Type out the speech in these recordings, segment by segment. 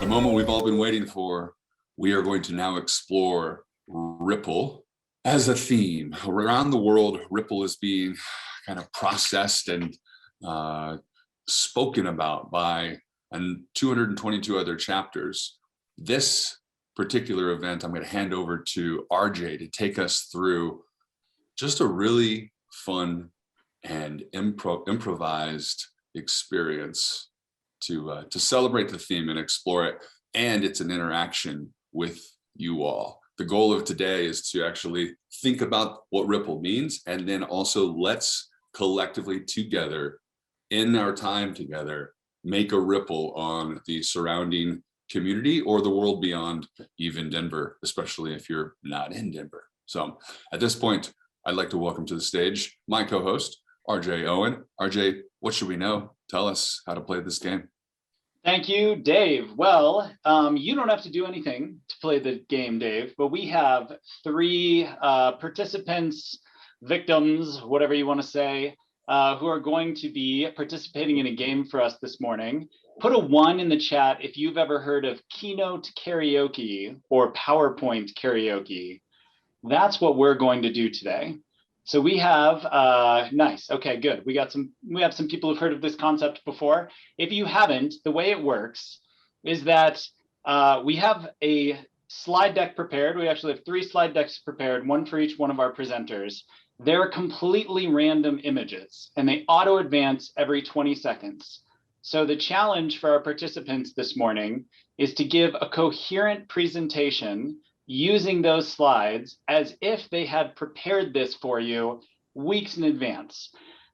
The moment we've all been waiting for. We are going to now explore Ripple as a theme. Around the world, Ripple is being kind of processed and spoken about by 222 other chapters. This particular event, I'm going to hand over to RJ to take us through just a really fun and improvised experience to celebrate the theme and explore it. And it's an interaction with you all. The goal of today is to actually think about what Ripple means, and then also let's collectively together, in our time together, make a ripple on the surrounding community or the world beyond even Denver, especially if you're not in Denver. So at this point, I'd like to welcome to the stage my co-host, RJ Owen. RJ, what should we know? Tell us how to play this game. Thank you, Dave. Well, you don't have to do anything to play the game, Dave, but we have three participants, victims, whatever you want to say, who are going to be participating in a game for us this morning. Put a 1 in the chat if you've ever heard of Keynote Karaoke or PowerPoint Karaoke. That's what we're going to do today. So we have, nice, okay, good. We have some people who've heard of this concept before. If you haven't, the way it works is that we have a slide deck prepared. We actually have 3 slide decks prepared, one for each one of our presenters. They're completely random images and they auto advance every 20 seconds. So the challenge for our participants this morning is to give a coherent presentation using those slides as if they had prepared this for you weeks in advance.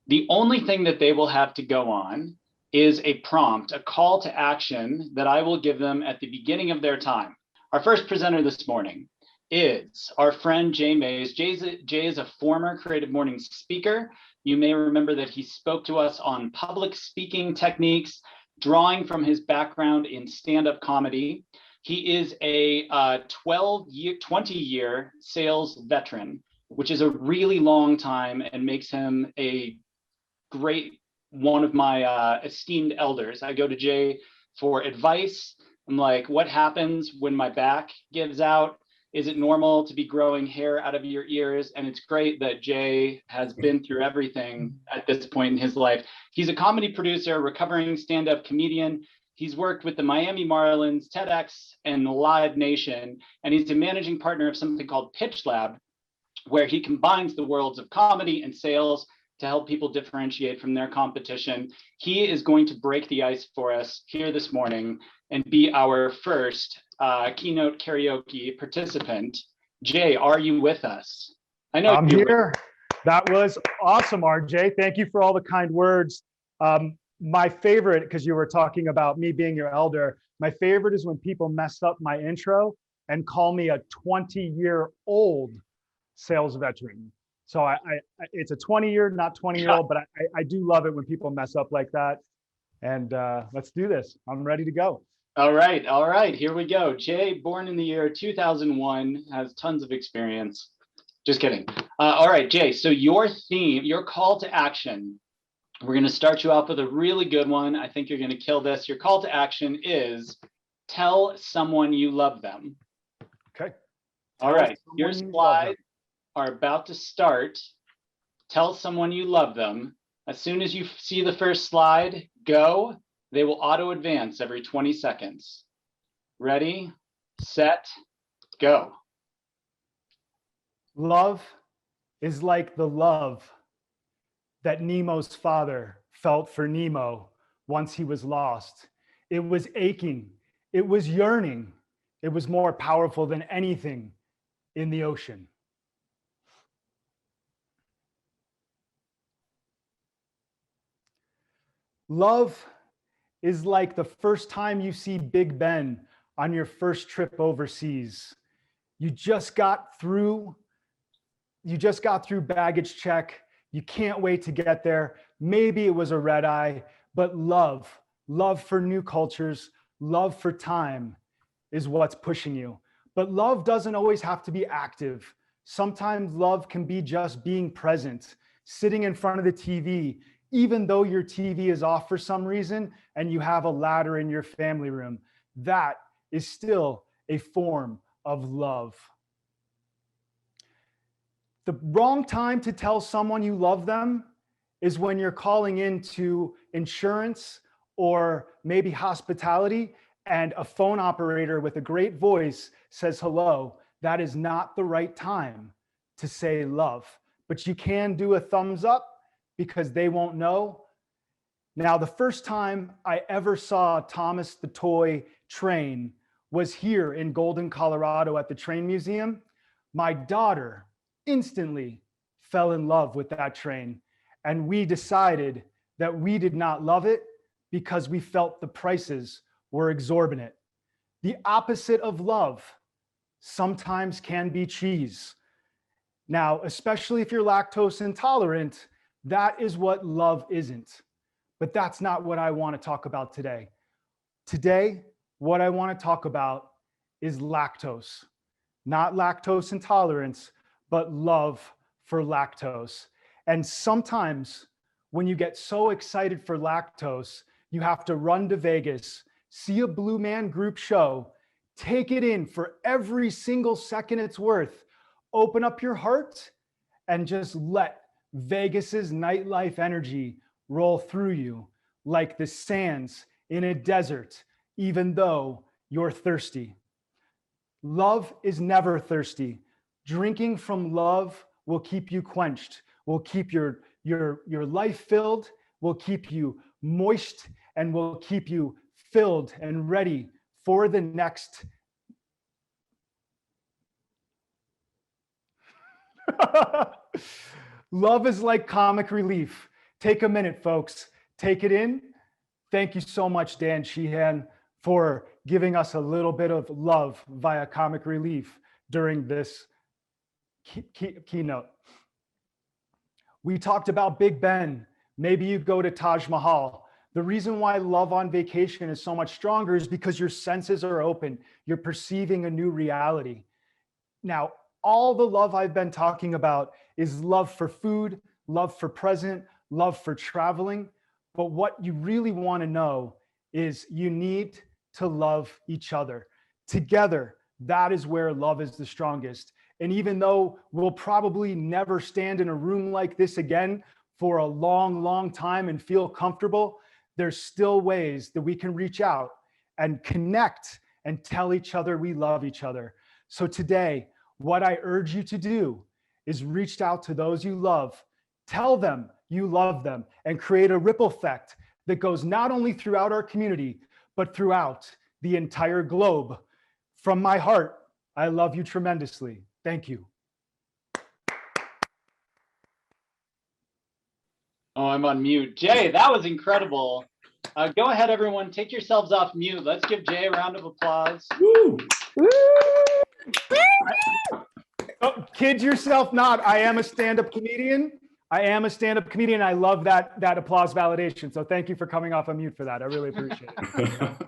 The only thing that they will have to go on is a prompt, a call to action that I will give them at the beginning of their time. Our first presenter this morning is our friend Jay Mays. Jay is a former Creative Mornings speaker. You may remember that he spoke to us on public speaking techniques, drawing from his background in stand-up comedy. He is a 20-year sales veteran, which is a really long time and makes him a great one of my esteemed elders. I go to Jay for advice. I'm like, what happens when my back gives out? Is it normal to be growing hair out of your ears? And it's great that Jay has been through everything at this point in his life. He's a comedy producer, recovering stand-up comedian. He's worked with the Miami Marlins, TEDx, and Live Nation, and he's a managing partner of something called Pitch Lab, where he combines the worlds of comedy and sales to help people differentiate from their competition. He is going to break the ice for us here this morning and be our first Keynote Karaoke participant. Jay, are you with us? I know I'm here. That was awesome, RJ. Thank you for all the kind words. My favorite, because you were talking about me being your elder, my favorite is when people mess up my intro and call me a 20-year-old sales veteran. So it's a 20-year, not 20-year-old, but I do love it when people mess up like that. And let's do this. I'm ready to go. All right, here we go. Jay, born in the year 2001, has tons of experience. Just kidding. All right, Jay, so your theme, your call to action, we're going to start you off with a really good one. I think you're going to kill this. Your call to action is tell someone you love them. Okay. All right. Your slides are about to start. Tell someone you love them. As soon as you see the first slide go, they will auto advance every 20 seconds. Ready, set, go. Love is like the love that Nemo's father felt for Nemo once he was lost. It was aching, it was yearning, it was more powerful than anything in the ocean. Love is like the first time you see Big Ben on your first trip overseas. You just got through baggage check. You can't wait to get there. Maybe it was a red eye, but love for new cultures, love for time is what's pushing you. But love doesn't always have to be active. Sometimes love can be just being present, sitting in front of the TV, even though your TV is off for some reason and you have a ladder in your family room. that is still a form of love. The wrong time to tell someone you love them is when you're calling into insurance or maybe hospitality and a phone operator with a great voice says hello. That is not the right time to say love, but you can do a thumbs up because they won't know. Now, the first time I ever saw Thomas the Toy Train was here in Golden, Colorado at the Train Museum. My daughter instantly fell in love with that train, and we decided that we did not love it because we felt the prices were exorbitant. The opposite of love sometimes can be cheese. Now, especially if you're lactose intolerant, that is what love isn't. But that's not what I want to talk about today. Today, what I want to talk about is lactose. Not lactose intolerance, but love for lactose. And sometimes when you get so excited for lactose, you have to run to Vegas, see a Blue Man Group show, take it in for every single second it's worth, open up your heart, and just let Vegas's nightlife energy roll through you like the sands in a desert, even though you're thirsty. Love is never thirsty. Drinking from love will keep you quenched, will keep your life filled, will keep you moist, and will keep you filled and ready for the next. Love is like comic relief. Take a minute, folks. Take it in. Thank you so much, Dan Sheehan, for giving us a little bit of love via comic relief during this keynote. We talked about Big Ben. Maybe you go to Taj Mahal. The reason why love on vacation is so much stronger is because your senses are open. You're perceiving a new reality. Now, all the love I've been talking about is love for food, love for present, love for traveling. But what you really want to know is you need to love each other. Together, that is where love is the strongest. And even though we'll probably never stand in a room like this again for a long, long time and feel comfortable, there's still ways that we can reach out and connect and tell each other we love each other. So today, what I urge you to do is reach out to those you love, tell them you love them, and create a ripple effect that goes not only throughout our community, but throughout the entire globe. From my heart, I love you tremendously. Thank you. Oh, I'm on mute. Jay, that was incredible. Go ahead, everyone. Take yourselves off mute. Let's give Jay a round of applause. Woo! Woo! Oh, kid yourself not. I am a stand-up comedian. I love that applause validation. So thank you for coming off of mute for that. I really appreciate it.